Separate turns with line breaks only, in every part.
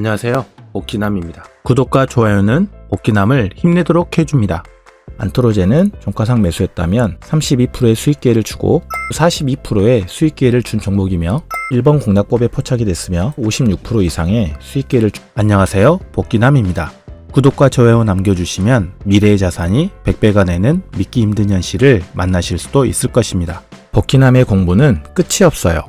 안녕하세요. 복기남입니다. 구독과 좋아요는 복기남을 힘내도록 해줍니다. 안토로제는 종가상 매수했다면 32%의 수익기회를 주고 42%의 수익기회를 준 종목이며 1번 공략법에 포착이 됐으며 56% 이상의 수익기회를 안녕하세요. 복기남입니다. 구독과 좋아요 남겨주시면 미래의 자산이 100배가 되는 믿기 힘든 현실을 만나실 수도 있을 것입니다. 복기남의 공부는 끝이 없어요.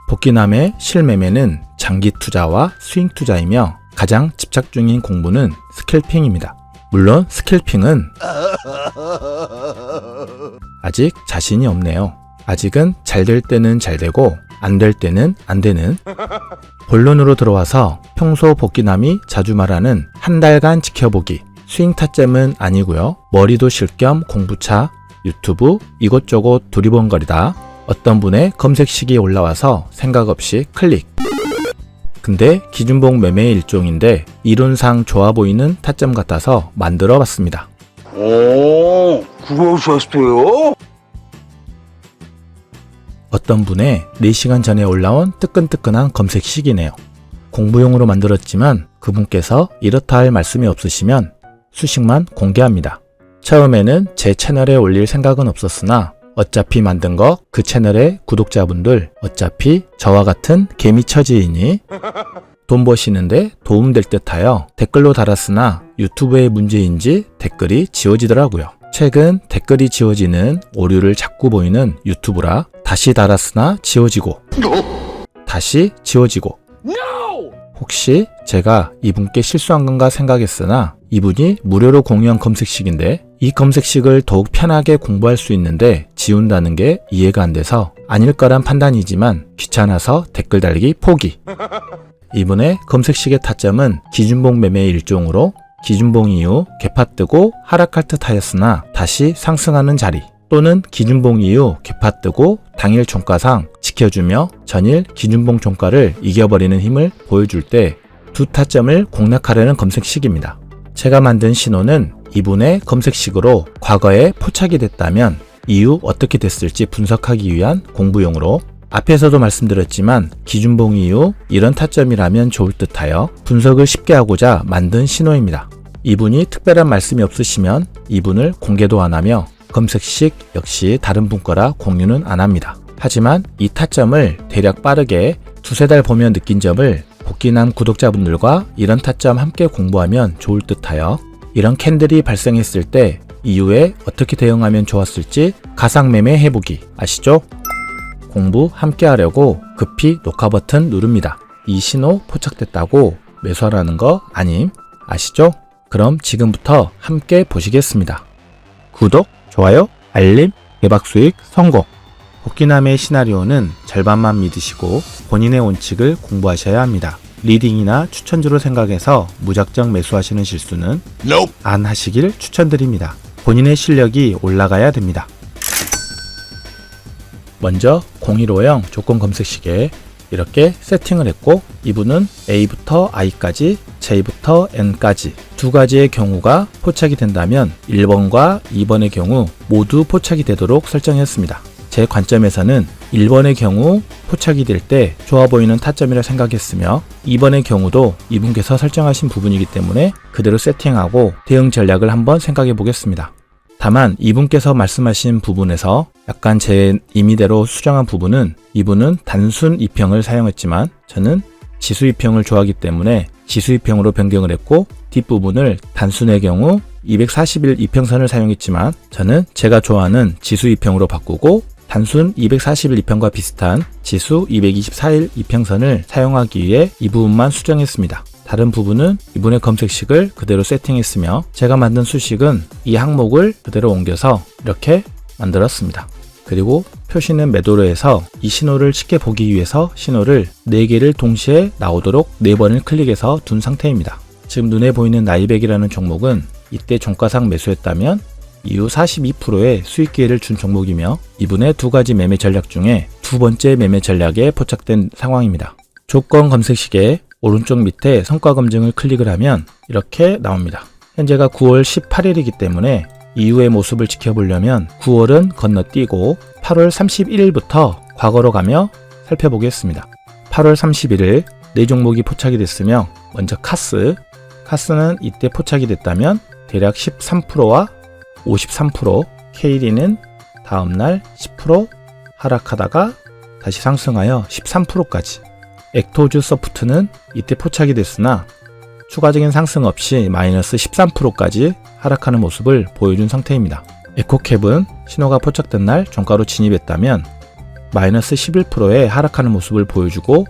복기남의 실매매는 장기 투자와 스윙 투자이며 가장 집착 중인 공부는 스캘핑입니다. 물론 스캘핑은 아직 자신이 없네요. 아직은 잘 될 때는 잘 되고 안 될 때는 안 되는. 본론으로 들어와서 평소 복기남이 자주 말하는 한 달간 지켜보기, 스윙 타점은 아니고요. 머리도 쉴 겸 공부차, 유튜브 이것저것 두리번거리다 어떤 분의 검색식이 올라와서 생각 없이 클릭. 근데 기준봉 매매의 일종인데 이론상 좋아 보이는 타점 같아서 만들어 봤습니다.
오, 그러셨어요?
어떤 분의 4시간 전에 올라온 뜨끈뜨끈한 검색식이네요. 공부용으로 만들었지만 그분께서 이렇다 할 말씀이 없으시면 수식만 공개합니다. 처음에는 제 채널에 올릴 생각은 없었으나 어차피 만든 거 그 채널의 구독자분들 어차피 저와 같은 개미처지이니 돈 버시는데 도움될 듯하여 댓글로 달았으나 유튜브의 문제인지 댓글이 지워지더라고요. 최근 댓글이 지워지는 오류를 자꾸 보이는 유튜브라 다시 달았으나 지워지고 다시 지워지고 혹시 제가 이분께 실수한 건가 생각했으나 이분이 무료로 공유한 검색식인데 이 검색식을 더욱 편하게 공부할 수 있는데 지운다는 게 이해가 안 돼서 아닐 거란 판단이지만 귀찮아서 댓글 달기 포기. 이분의 검색식의 타점은 기준봉 매매의 일종으로 기준봉 이후 개파 뜨고 하락할 듯 하였으나 다시 상승하는 자리 또는 기준봉 이후 개파 뜨고 당일 종가상 지켜주며 전일 기준봉 종가를 이겨버리는 힘을 보여줄 때 두 타점을 공략하려는 검색식입니다. 제가 만든 신호는 이분의 검색식으로 과거에 포착이 됐다면 이후 어떻게 됐을지 분석하기 위한 공부용으로 앞에서도 말씀드렸지만 기준봉 이후 이런 타점이라면 좋을 듯하여 분석을 쉽게 하고자 만든 신호입니다. 이분이 특별한 말씀이 없으시면 이분을 공개도 안 하며 검색식 역시 다른 분 거라 공유는 안 합니다. 하지만 이 타점을 대략 빠르게 두세 달 보면 느낀 점을 복기남 구독자분들과 이런 타점 함께 공부하면 좋을 듯하여 이런 캔들이 발생했을 때 이후에 어떻게 대응하면 좋았을지 가상매매 해보기 아시죠? 공부 함께 하려고 급히 녹화 버튼 누릅니다. 이 신호 포착됐다고 매수하라는 거 아님 아시죠? 그럼 지금부터 함께 보시겠습니다. 구독, 좋아요, 알림, 대박 수익 성공. 복기남의 시나리오는 절반만 믿으시고 본인의 원칙을 공부하셔야 합니다. 리딩이나 추천주로 생각해서 무작정 매수하시는 실수는 안 하시길 추천드립니다. 본인의 실력이 올라가야 됩니다. 먼저 0150 조건 검색식에 이렇게 세팅을 했고 이분은 A부터 I까지, J부터 N까지 두 가지의 경우가 포착이 된다면 1번과 2번의 경우 모두 포착이 되도록 설정했습니다. 제 관점에서는 1번의 경우 포착이 될 때 좋아 보이는 타점이라 생각했으며 2번의 경우도 이분께서 설정하신 부분이기 때문에 그대로 세팅하고 대응 전략을 한번 생각해 보겠습니다. 다만 이분께서 말씀하신 부분에서 약간 제 임의대로 수정한 부분은 이분은 단순 이평을 사용했지만 저는 지수 이평을 좋아하기 때문에 지수 이평으로 변경을 했고 뒷부분을 단순의 경우 241 이평선을 사용했지만 저는 제가 좋아하는 지수 이평으로 바꾸고 단순 241 이평과 비슷한 지수 224일 이평선을 사용하기 위해 이 부분만 수정했습니다. 다른 부분은 이분의 검색식을 그대로 세팅했으며 제가 만든 수식은 이 항목을 그대로 옮겨서 이렇게 만들었습니다. 그리고 표시는 매도로 해서 이 신호를 쉽게 보기 위해서 신호를 4개를 동시에 나오도록 4번을 클릭해서 둔 상태입니다. 지금 눈에 보이는 나이백이라는 종목은 이때 종가상 매수했다면 이후 42%의 수익 기회를 준 종목이며 이분의 두 가지 매매 전략 중에 두 번째 매매 전략에 포착된 상황입니다. 조건 검색식에 오른쪽 밑에 성과 검증을 클릭을 하면 이렇게 나옵니다. 현재가 9월 18일이기 때문에 이후의 모습을 지켜보려면 9월은 건너뛰고 8월 31일부터 과거로 가며 살펴보겠습니다. 8월 31일 네 종목이 포착이 됐으며 먼저 카스는 이때 포착이 됐다면 대략 13%와 53%, K리는 다음날 10% 하락하다가 다시 상승하여 13%까지, 액토즈 소프트는 이때 포착이 됐으나 추가적인 상승 없이 마이너스 13%까지 하락하는 모습을 보여준 상태입니다. 에코캡은 신호가 포착된 날 종가로 진입했다면 마이너스 11%의 하락하는 모습을 보여주고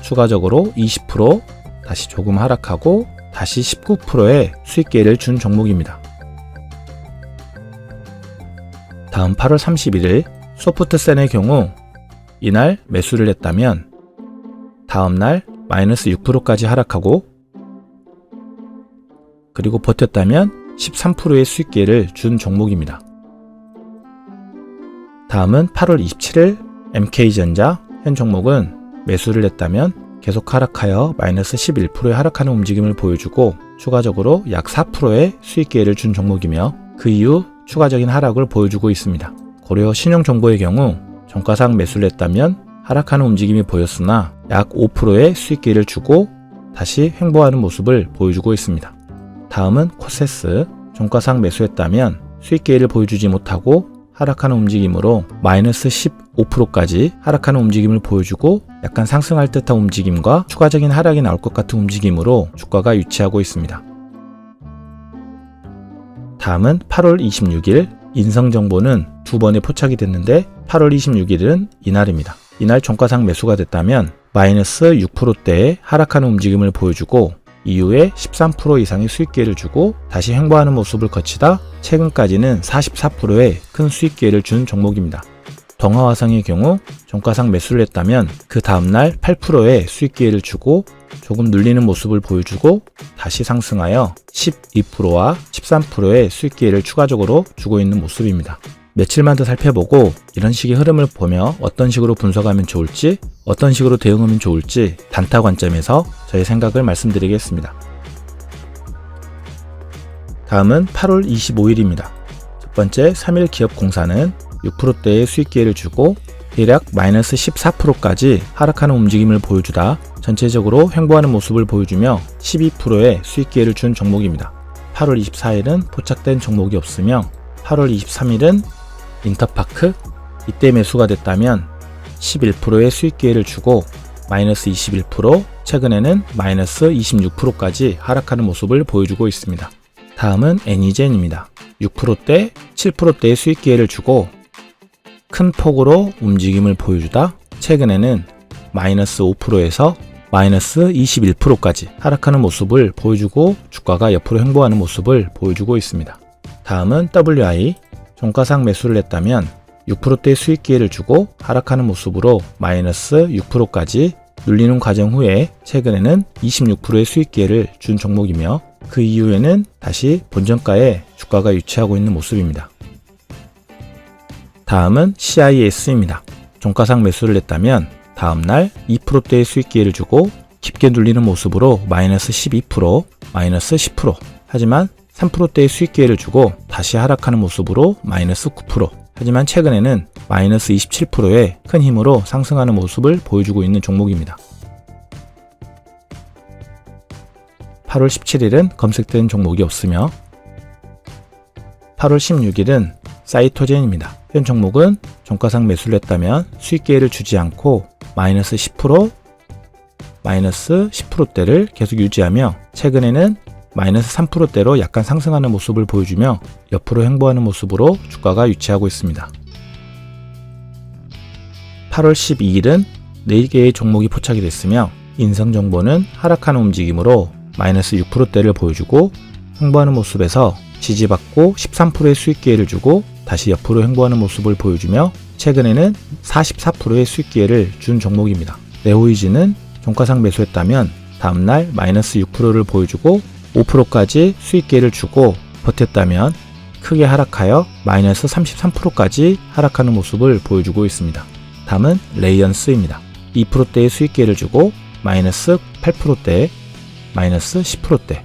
추가적으로 20% 다시 조금 하락하고 다시 19%의 수익기회를 준 종목입니다. 다음 8월 31일 소프트센의 경우 이날 매수를 했다면 다음날 마이너스 6%까지 하락하고 그리고 버텼다면 13%의 수익기회를 준 종목입니다. 다음은 8월 27일 MK전자, 현 종목은 매수를 했다면 계속 하락하여 마이너스 11%의 하락하는 움직임을 보여주고 추가적으로 약 4%의 수익기회를 준 종목이며 그 이후 추가적인 하락을 보여주고 있습니다. 고려 신용정보의 경우 종가상 매수를 했다면 하락하는 움직임이 보였으나 약 5%의 수익기회를 주고 다시 횡보하는 모습을 보여주고 있습니다. 다음은 코세스, 종가상 매수했다면 수익기회를 보여주지 못하고 하락하는 움직임으로 마이너스 15%까지 하락하는 움직임을 보여주고 약간 상승할 듯한 움직임과 추가적인 하락이 나올 것 같은 움직임으로 주가가 유치하고 있습니다. 다음은 8월 26일 인성정보는 두 번에 포착이 됐는데 8월 26일은 이날입니다. 이날 종가상 매수가 됐다면 마이너스 6%대의 하락하는 움직임을 보여주고 이후에 13% 이상의 수익기회를 주고 다시 횡보하는 모습을 거치다 최근까지는 44%의 큰 수익기회를 준 종목입니다. 동아화성의 경우 종가상 매수를 했다면 그 다음날 8%의 수익기회를 주고 조금 눌리는 모습을 보여주고 다시 상승하여 12%와 13%의 수익기회를 추가적으로 주고 있는 모습입니다. 며칠만 더 살펴보고 이런 식의 흐름을 보며 어떤 식으로 분석하면 좋을지, 어떤 식으로 대응하면 좋을지 단타 관점에서 저의 생각을 말씀드리겠습니다. 다음은 8월 25일입니다. 첫 번째 3일 기업공사는 6%대의 수익기회를 주고 대략 마이너스 14%까지 하락하는 움직임을 보여주다 전체적으로 횡보하는 모습을 보여주며 12%의 수익기회를 준 종목입니다. 8월 24일은 포착된 종목이 없으며 8월 23일은 인터파크, 이때 매수가 됐다면 11%의 수익기회를 주고 마이너스 21%, 최근에는 마이너스 26%까지 하락하는 모습을 보여주고 있습니다. 다음은 애니젠입니다. 6%대, 7%대의 수익기회를 주고 큰 폭으로 움직임을 보여주다 최근에는 마이너스 5%에서 마이너스 21%까지 하락하는 모습을 보여주고 주가가 옆으로 횡보하는 모습을 보여주고 있습니다. 다음은 WI, 종가상 매수를 했다면 6%대의 수익기회를 주고 하락하는 모습으로 마이너스 6%까지 눌리는 과정 후에 최근에는 26%의 수익기회를 준 종목이며 그 이후에는 다시 본전가에 주가가 유치하고 있는 모습입니다. 다음은 CIS입니다. 종가상 매수를 했다면 다음날 2%대의 수익기회를 주고 깊게 눌리는 모습으로 마이너스 12%, 마이너스 10%, 하지만 3%대의 수익기회를 주고 다시 하락하는 모습으로 마이너스 9%, 하지만 최근에는 마이너스 27%의 큰 힘으로 상승하는 모습을 보여주고 있는 종목입니다. 8월 17일은 검색된 종목이 없으며 8월 16일은 사이토젠입니다. 현 종목은 종가상 매수를 했다면 수익기회를 주지 않고 마이너스 10%, 마이너스 10%대를 계속 유지하며 최근에는 마이너스 3%대로 약간 상승하는 모습을 보여주며 옆으로 횡보하는 모습으로 주가가 유치하고 있습니다. 8월 12일은 4개의 종목이 포착이 됐으며 인성정보는 하락하는 움직임으로 마이너스 6%대를 보여주고 횡보하는 모습에서 지지받고 13%의 수익기회를 주고 다시 옆으로 횡보하는 모습을 보여주며 최근에는 44%의 수익기회를 준 종목입니다. 네오이즈는 종가상 매수했다면 다음날 마이너스 6%를 보여주고 5%까지 수익기회를 주고 버텼다면 크게 하락하여 마이너스 33%까지 하락하는 모습을 보여주고 있습니다. 다음은 레이언스입니다. 2%대의 수익기회를 주고 마이너스 8%대, 마이너스 10%대,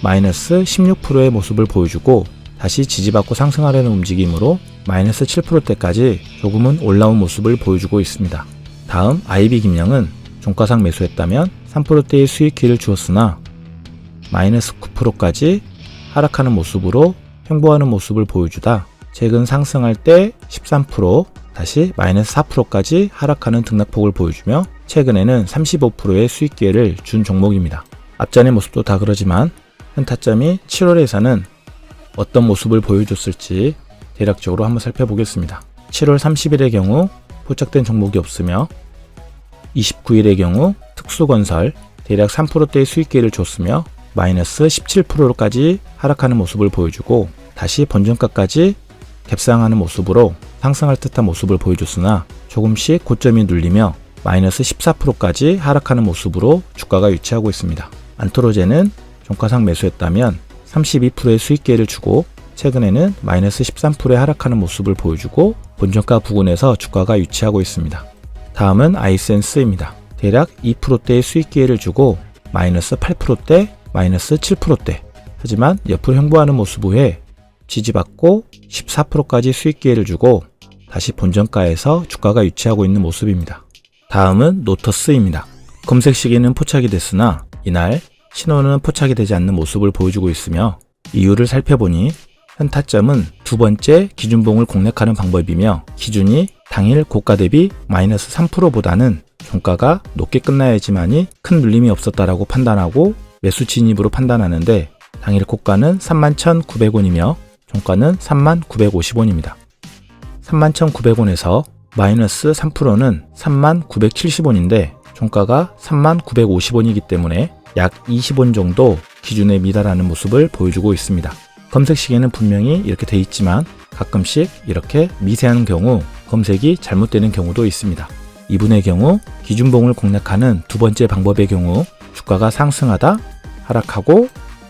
마이너스 16%의 모습을 보여주고 다시 지지받고 상승하려는 움직임으로 마이너스 7%대까지 조금은 올라온 모습을 보여주고 있습니다. 다음 IB김영은 종가상 매수했다면 3%대의 수익 기회를 주었으나 마이너스 9%까지 하락하는 모습으로 횡보하는 모습을 보여주다 최근 상승할 때 13%, 다시 마이너스 4%까지 하락하는 등락폭을 보여주며 최근에는 35%의 수익 기회를 준 종목입니다. 앞전의 모습도 다 그러지만 현 타점이 7월에서는 어떤 모습을 보여줬을지 대략적으로 한번 살펴보겠습니다. 7월 30일의 경우 포착된 종목이 없으며 29일의 경우 특수건설 대략 3%대의 수익 기회를 줬으며 마이너스 17%까지 하락하는 모습을 보여주고 다시 본전가까지 갭상하는 모습으로 상승할 듯한 모습을 보여줬으나 조금씩 고점이 눌리며 마이너스 14%까지 하락하는 모습으로 주가가 위치하고 있습니다. 안토로제는 종가상 매수했다면 32%의 수익 기회를 주고 최근에는 마이너스 13%의 하락하는 모습을 보여주고 본전가 부근에서 주가가 위치하고 있습니다. 다음은 아이센스입니다. 대략 2%대의 수익 기회를 주고 마이너스 8%대, 마이너스 7%대. 하지만 옆으로 횡보하는 모습 후에 지지받고 14%까지 수익 기회를 주고 다시 본전가에서 주가가 위치하고 있는 모습입니다. 다음은 노터스입니다. 검색 시기는 포착이 됐으나 이날 신호는 포착이 되지 않는 모습을 보여주고 있으며 이유를 살펴보니 현 타점은 두 번째 기준봉을 공략하는 방법이며 기준이 당일 고가 대비 마이너스 3%보다는 종가가 높게 끝나야지만이 큰 눌림이 없었다라고 판단하고 매수 진입으로 판단하는데 당일 고가는 31,900원이며 종가는 31,950원입니다. 31,900원에서 마이너스 3%는 31,970원인데 종가가 31,950원이기 때문에 약 20원 정도 기준에 미달하는 모습을 보여주고 있습니다. 검색 시계는 분명히 이렇게 돼 있지만 가끔씩 이렇게 미세한 경우 검색이 잘못되는 경우도 있습니다. 이분의 경우 기준봉을 공략하는 두 번째 방법의 경우 주가가 상승하다 하락하고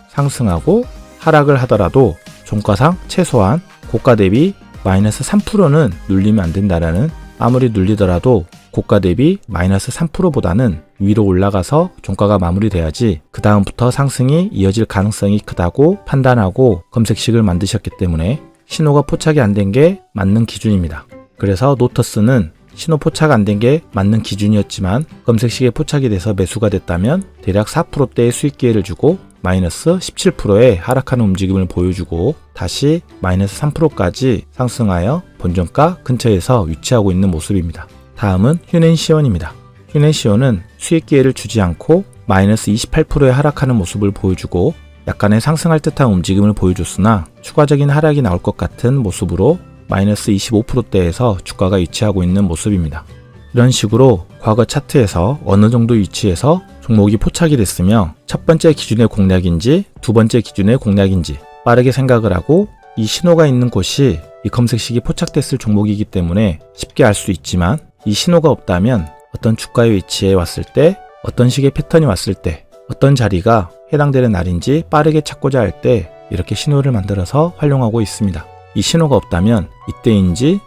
상승하고 하락을 하더라도 종가상 최소한 고가 대비 마이너스 3%는 눌리면 안 된다라는, 아무리 눌리더라도 고가 대비 마이너스 3%보다는 위로 올라가서 종가가 마무리돼야지 그 다음부터 상승이 이어질 가능성이 크다고 판단하고 검색식을 만드셨기 때문에 신호가 포착이 안 된 게 맞는 기준입니다. 그래서 노터스는 신호 포착 안 된 게 맞는 기준이었지만 검색식에 포착이 돼서 매수가 됐다면 대략 4%대의 수익 기회를 주고 마이너스 17%의 하락하는 움직임을 보여주고 다시 마이너스 3%까지 상승하여 본전가 근처에서 위치하고 있는 모습입니다. 다음은 휴넨시온입니다. 휴넨시온은 수익 기회를 주지 않고 마이너스 28%의 하락하는 모습을 보여주고 약간의 상승할 듯한 움직임을 보여줬으나 추가적인 하락이 나올 것 같은 모습으로 마이너스 25%대에서 주가가 위치하고 있는 모습입니다. 이런 식으로 과거 차트에서 어느 정도 위치에서 종목이 포착이 됐으며 첫 번째 기준의 공략인지 두 번째 기준의 공략인지 빠르게 생각을 하고 이 신호가 있는 곳이 이 검색식이 포착됐을 종목이기 때문에 쉽게 알 수 있지만 이 신호가 없다면 어떤 주가의 위치에 왔을 때 어떤 식의 패턴이 왔을 때 어떤 자리가 해당되는 날인지 빠르게 찾고자 할 때 이렇게 신호를 만들어서 활용하고 있습니다. 이 신호가 없다면 이때인지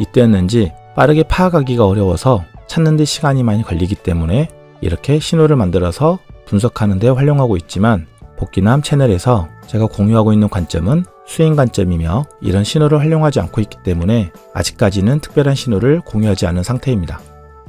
이때였는지 빠르게 파악하기가 어려워서 찾는 데 시간이 많이 걸리기 때문에 이렇게 신호를 만들어서 분석하는 데 활용하고 있지만 복귀남 채널에서 제가 공유하고 있는 관점은 수익 관점이며 이런 신호를 활용하지 않고 있기 때문에 아직까지는 특별한 신호를 공유하지 않은 상태입니다.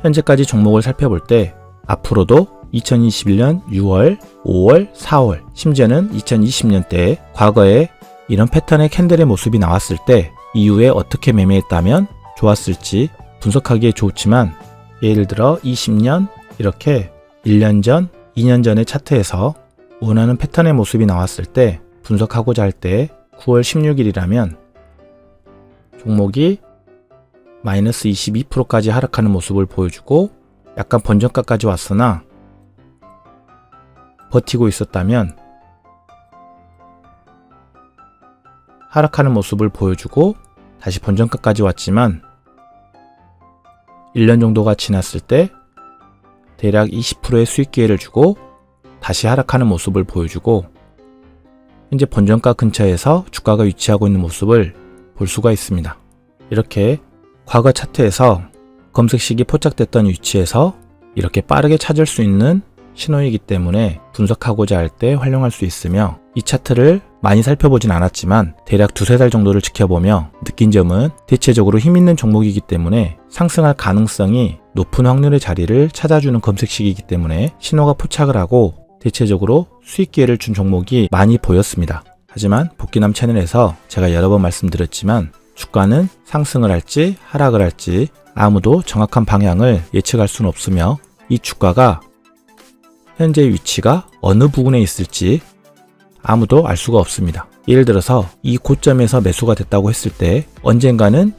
현재까지 종목을 살펴볼 때 앞으로도 2021년 6월, 5월, 4월, 심지어는 2020년대에 과거에 이런 패턴의 캔들의 모습이 나왔을 때 이후에 어떻게 매매했다면 좋았을지 분석하기에 좋지만 예를 들어 20년 이렇게 1년 전, 2년 전의 차트에서 원하는 패턴의 모습이 나왔을 때 분석하고자 할 때 9월 16일이라면 종목이 마이너스 22%까지 하락하는 모습을 보여주고 약간 번전가까지 왔으나 버티고 있었다면 하락하는 모습을 보여주고 다시 번전가까지 왔지만 1년 정도가 지났을 때 대략 20%의 수익 기회를 주고 다시 하락하는 모습을 보여주고 현재 본전가 근처에서 주가가 위치하고 있는 모습을 볼 수가 있습니다. 이렇게 과거 차트에서 검색식이 포착됐던 위치에서 이렇게 빠르게 찾을 수 있는 신호이기 때문에 분석하고자 할 때 활용할 수 있으며 이 차트를 많이 살펴보진 않았지만 대략 두세 달 정도를 지켜보며 느낀 점은 대체적으로 힘있는 종목이기 때문에 상승할 가능성이 높은 확률의 자리를 찾아주는 검색식이기 때문에 신호가 포착을 하고 대체적으로 수익 기회를 준 종목이 많이 보였습니다. 하지만 복귀남 채널에서 제가 여러 번 말씀드렸지만 주가는 상승을 할지 하락을 할지 아무도 정확한 방향을 예측할 수는 없으며 이 주가가 현재 위치가 어느 부분에 있을지 아무도 알 수가 없습니다. 예를 들어서 이 고점에서 매수가 됐다고 했을 때 언젠가는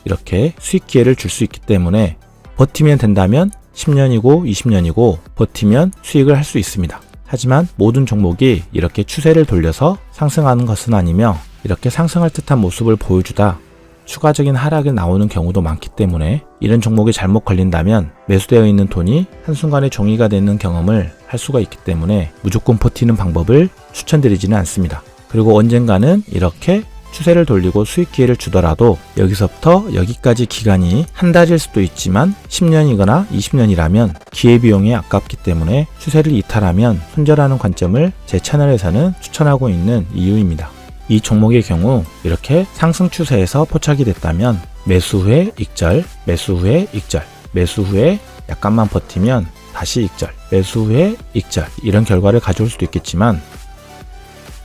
이렇게 수익 기회를 줄 수 있기 때문에 버티면 된다면 10년이고 20년이고 버티면 수익을 할 수 있습니다. 하지만 모든 종목이 이렇게 추세를 돌려서 상승하는 것은 아니며 이렇게 상승할 듯한 모습을 보여주다 추가적인 하락이 나오는 경우도 많기 때문에 이런 종목이 잘못 걸린다면 매수되어 있는 돈이 한순간에 종이가 되는 경험을 할 수가 있기 때문에 무조건 버티는 방법을 추천드리지는 않습니다. 그리고 언젠가는 이렇게 추세를 돌리고 수익 기회를 주더라도 여기서부터 여기까지 기간이 한 달일 수도 있지만 10년이거나 20년이라면 기회비용이 아깝기 때문에 추세를 이탈하면 손절하는 관점을 제 채널에서는 추천하고 있는 이유입니다. 이 종목의 경우 이렇게 상승 추세에서 포착이 됐다면 매수 후에 익절, 매수 후에 익절, 매수 후에 약간만 버티면 다시 익절, 매수 후에 익절 이런 결과를 가져올 수도 있겠지만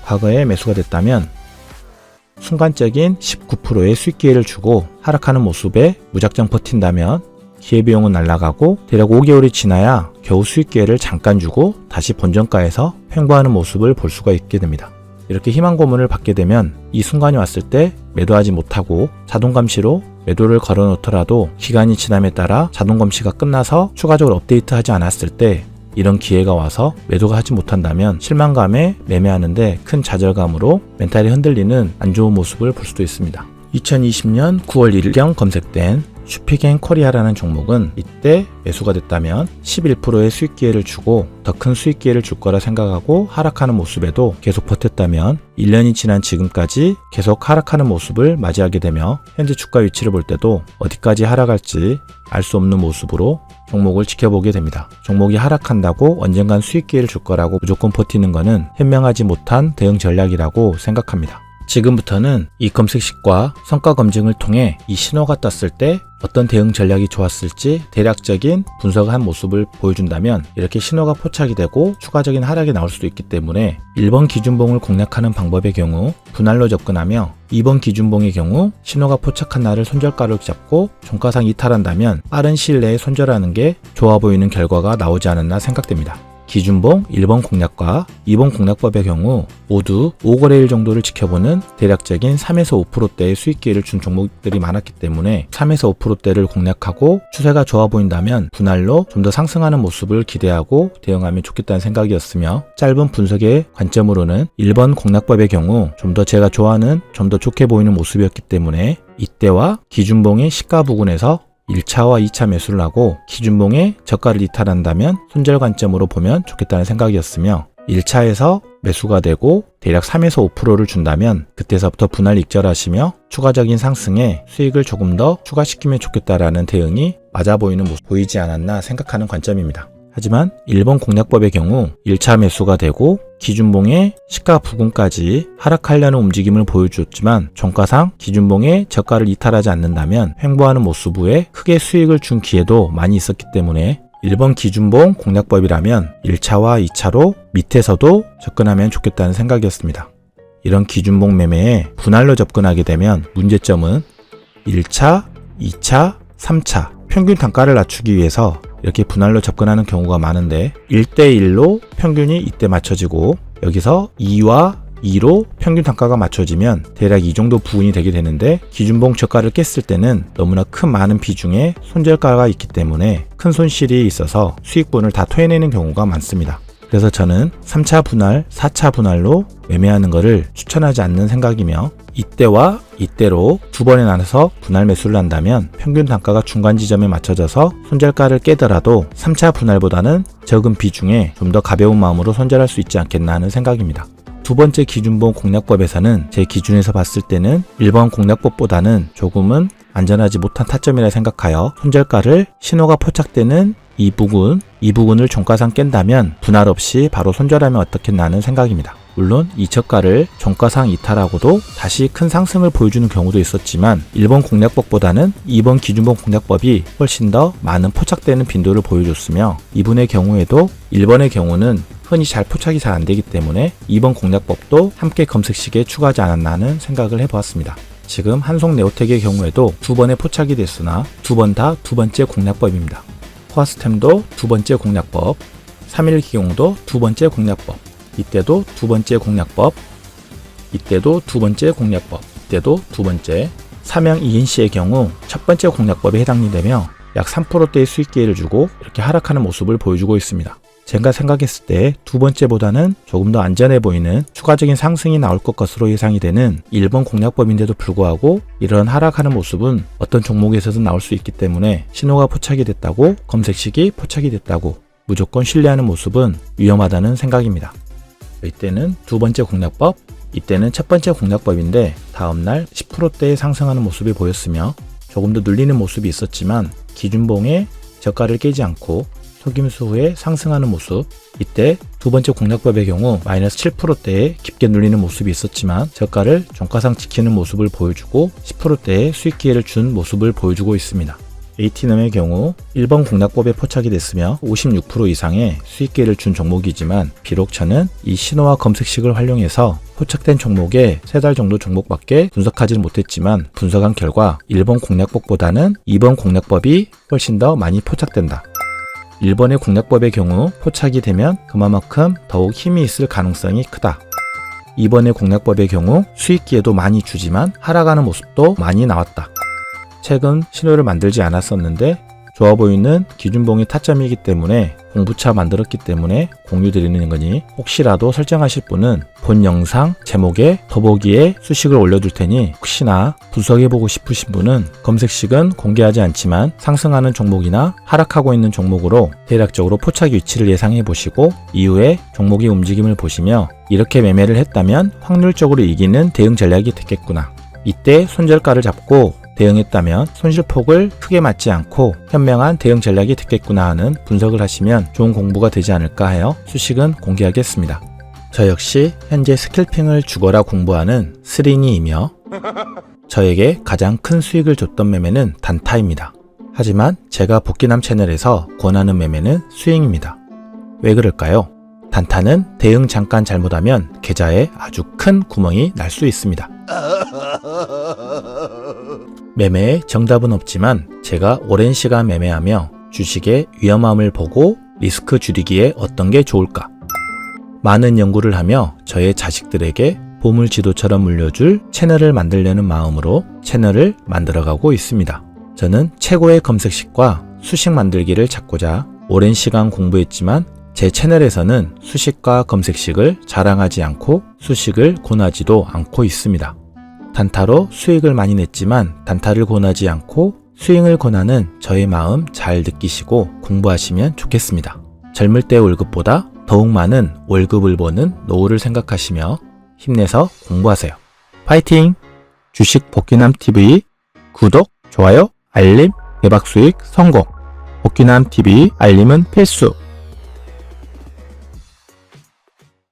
과거에 매수가 됐다면 순간적인 19%의 수익 기회를 주고 하락하는 모습에 무작정 버틴다면 기회비용은 날아가고 대략 5개월이 지나야 겨우 수익 기회를 잠깐 주고 다시 본전가에서 횡보하는 모습을 볼 수가 있게 됩니다. 이렇게 희망 고문을 받게 되면 이 순간이 왔을 때 매도하지 못하고 자동 감시로 매도를 걸어 놓더라도 기간이 지남에 따라 자동 감시가 끝나서 추가적으로 업데이트하지 않았을 때 이런 기회가 와서 매도가 하지 못한다면 실망감에 매매하는데 큰 좌절감으로 멘탈이 흔들리는 안 좋은 모습을 볼 수도 있습니다. 2020년 9월 1일경 검색된 슈피겐 코리아라는 종목은 이때 매수가 됐다면 11%의 수익 기회를 주고 더 큰 수익 기회를 줄 거라 생각하고 하락하는 모습에도 계속 버텼다면 1년이 지난 지금까지 계속 하락하는 모습을 맞이하게 되며 현재 주가 위치를 볼 때도 어디까지 하락할지 알 수 없는 모습으로 종목을 지켜보게 됩니다. 종목이 하락한다고 언젠간 수익 기회를 줄 거라고 무조건 버티는 것은 현명하지 못한 대응 전략이라고 생각합니다. 지금부터는 이 검색식과 성과 검증을 통해 이 신호가 떴을 때 어떤 대응 전략이 좋았을지 대략적인 분석을 한 모습을 보여준다면 이렇게 신호가 포착이 되고 추가적인 하락이 나올 수도 있기 때문에 1번 기준봉을 공략하는 방법의 경우 분할로 접근하며 2번 기준봉의 경우 신호가 포착한 날을 손절가를 잡고 종가상 이탈한다면 빠른 시일 내에 손절하는 게 좋아 보이는 결과가 나오지 않았나 생각됩니다. 기준봉 1번 공략과 2번 공략법의 경우 모두 5거래일 정도를 지켜보는 대략적인 3에서 5%대의 수익 기회를 준 종목들이 많았기 때문에 3에서 5%대를 공략하고 추세가 좋아 보인다면 분할로 좀 더 상승하는 모습을 기대하고 대응하면 좋겠다는 생각이었으며 짧은 분석의 관점으로는 1번 공략법의 경우 좀 더 제가 좋아하는 좀 더 좋게 보이는 모습이었기 때문에 이때와 기준봉의 시가 부근에서 1차와 2차 매수를 하고 기준봉의 저가를 이탈한다면 손절 관점으로 보면 좋겠다는 생각이었으며 1차에서 매수가 되고 대략 3에서 5%를 준다면 그때서부터 분할 익절하시며 추가적인 상승에 수익을 조금 더 추가시키면 좋겠다라는 대응이 맞아 보이는 모습 보이지 않았나 생각하는 관점입니다. 하지만 1번 공략법의 경우 1차 매수가 되고 기준봉의 시가 부근까지 하락하려는 움직임을 보여주었지만 종가상 기준봉의 저가를 이탈하지 않는다면 횡보하는 모습 후에 크게 수익을 준 기회도 많이 있었기 때문에 1번 기준봉 공략법이라면 1차와 2차로 밑에서도 접근하면 좋겠다는 생각이었습니다. 이런 기준봉 매매에 분할로 접근하게 되면 문제점은 1차, 2차, 3차 평균 단가를 낮추기 위해서 이렇게 분할로 접근하는 경우가 많은데 1대1로 평균이 이때 맞춰지고 여기서 2와 2로 평균 단가가 맞춰지면 대략 이 정도 부분이 되게 되는데 기준봉 저가를 깼을 때는 너무나 큰 많은 비중의 손절가가 있기 때문에 큰 손실이 있어서 수익분을 다 토해내는 경우가 많습니다. 그래서 저는 3차 분할, 4차 분할로 매매하는 것을 추천하지 않는 생각이며 이때와 이때로 두 번에 나눠서 분할 매수를 한다면 평균 단가가 중간 지점에 맞춰져서 손절가를 깨더라도 3차 분할보다는 적은 비중에 좀 더 가벼운 마음으로 손절할 수 있지 않겠나 하는 생각입니다. 두 번째 기준봉 공략법에서는 제 기준에서 봤을 때는 1번 공략법보다는 조금은 안전하지 못한 타점이라 생각하여 손절가를 신호가 포착되는 이 부분을 종가상 깬다면 분할 없이 바로 손절하면 어떻겠나 하는 생각입니다. 물론 이 저가를 종가상 이탈하고도 다시 큰 상승을 보여주는 경우도 있었지만 1번 공략법보다는 2번 기준봉 공략법이 훨씬 더 많은 포착되는 빈도를 보여줬으며 이분의 경우에도 1번의 경우는 흔히 잘 포착이 잘 안되기 때문에 2번 공략법도 함께 검색식에 추가하지 않았나 하는 생각을 해보았습니다. 지금 한송네오텍의 경우에도 2번의 포착이 됐으나 2번 다 2번째 공략법입니다. 코아스템도 2번째 공략법, 3일기공도 2번째 공략법, 이때도 2번째 공략법, 이때도 2번째 공략법, 이때도 2번째. 삼양 ENC의 경우 첫 번째 공략법에 해당이 되며 약 3%대의 수익 기회를 주고 이렇게 하락하는 모습을 보여주고 있습니다. 제가 생각했을 때 두 번째보다는 조금 더 안전해 보이는 추가적인 상승이 나올 것 것으로 예상이 되는 1번 공략법인데도 불구하고 이런 하락하는 모습은 어떤 종목에서든 나올 수 있기 때문에 신호가 포착이 됐다고, 검색식이 포착이 됐다고 무조건 신뢰하는 모습은 위험하다는 생각입니다. 이때는 두 번째 공략법, 이때는 첫 번째 공략법인데 다음날 10%대의 상승하는 모습이 보였으며 조금 더 눌리는 모습이 있었지만 기준봉의 저가를 깨지 않고 속임수 후에 상승하는 모습, 이때 두 번째 공략법의 경우 마이너스 7%대에 깊게 눌리는 모습이 있었지만 저가를 종가상 지키는 모습을 보여주고 10%대의 수익 기회를 준 모습을 보여주고 있습니다. AT넘의 경우 1번 공략법에 포착이 됐으며 56% 이상의 수익 기회를 준 종목이지만 비록 저는 이 신호와 검색식을 활용해서 포착된 종목에 3달 정도 종목밖에 분석하지는 못했지만 분석한 결과 1번 공략법보다는 2번 공략법이 훨씬 더 많이 포착된다. 1번의 공략법의 경우 포착이 되면 그만큼 더욱 힘이 있을 가능성이 크다. 2번의 공략법의 경우 수익 기회도 많이 주지만 하락하는 모습도 많이 나왔다. 최근 신호를 만들지 않았었는데 좋아 보이는 기준봉이 타점이기 때문에 공부차 만들었기 때문에 공유 드리는 거니 혹시라도 설정하실 분은 본 영상 제목에 더보기에 수식을 올려둘 테니 혹시나 분석해보고 싶으신 분은 검색식은 공개하지 않지만 상승하는 종목이나 하락하고 있는 종목으로 대략적으로 포착 위치를 예상해 보시고 이후에 종목의 움직임을 보시며 이렇게 매매를 했다면 확률적으로 이기는 대응 전략이 됐겠구나. 이때 손절가를 잡고 대응했다면 손실폭을 크게 맞지 않고 현명한 대응 전략이 됐겠구나 하는 분석을 하시면 좋은 공부가 되지 않을까 하여 수식은 공개하겠습니다. 저 역시 현재 스캘핑을 죽어라 공부하는 스린이이며 저에게 가장 큰 수익을 줬던 매매는 단타입니다. 하지만 제가 복귀남 채널에서 권하는 매매는 스윙입니다. 왜 그럴까요? 단타는 대응 잠깐 잘못하면 계좌에 아주 큰 구멍이 날 수 있습니다. 매매에 정답은 없지만 제가 오랜 시간 매매하며 주식의 위험함을 보고 리스크 줄이기에 어떤 게 좋을까? 많은 연구를 하며 저의 자식들에게 보물지도처럼 물려줄 채널을 만들려는 마음으로 채널을 만들어가고 있습니다. 저는 최고의 검색식과 수식 만들기를 찾고자 오랜 시간 공부했지만 제 채널에서는 수식과 검색식을 자랑하지 않고 수식을 권하지도 않고 있습니다. 단타로 수익을 많이 냈지만 단타를 권하지 않고 스윙을 권하는 저의 마음 잘 느끼시고 공부하시면 좋겠습니다. 젊을 때 월급보다 더욱 많은 월급을 버는 노후를 생각하시며 힘내서 공부하세요. 파이팅! 주식 복귀남TV 구독, 좋아요, 알림, 대박 수익 성공! 복귀남TV 알림은 필수!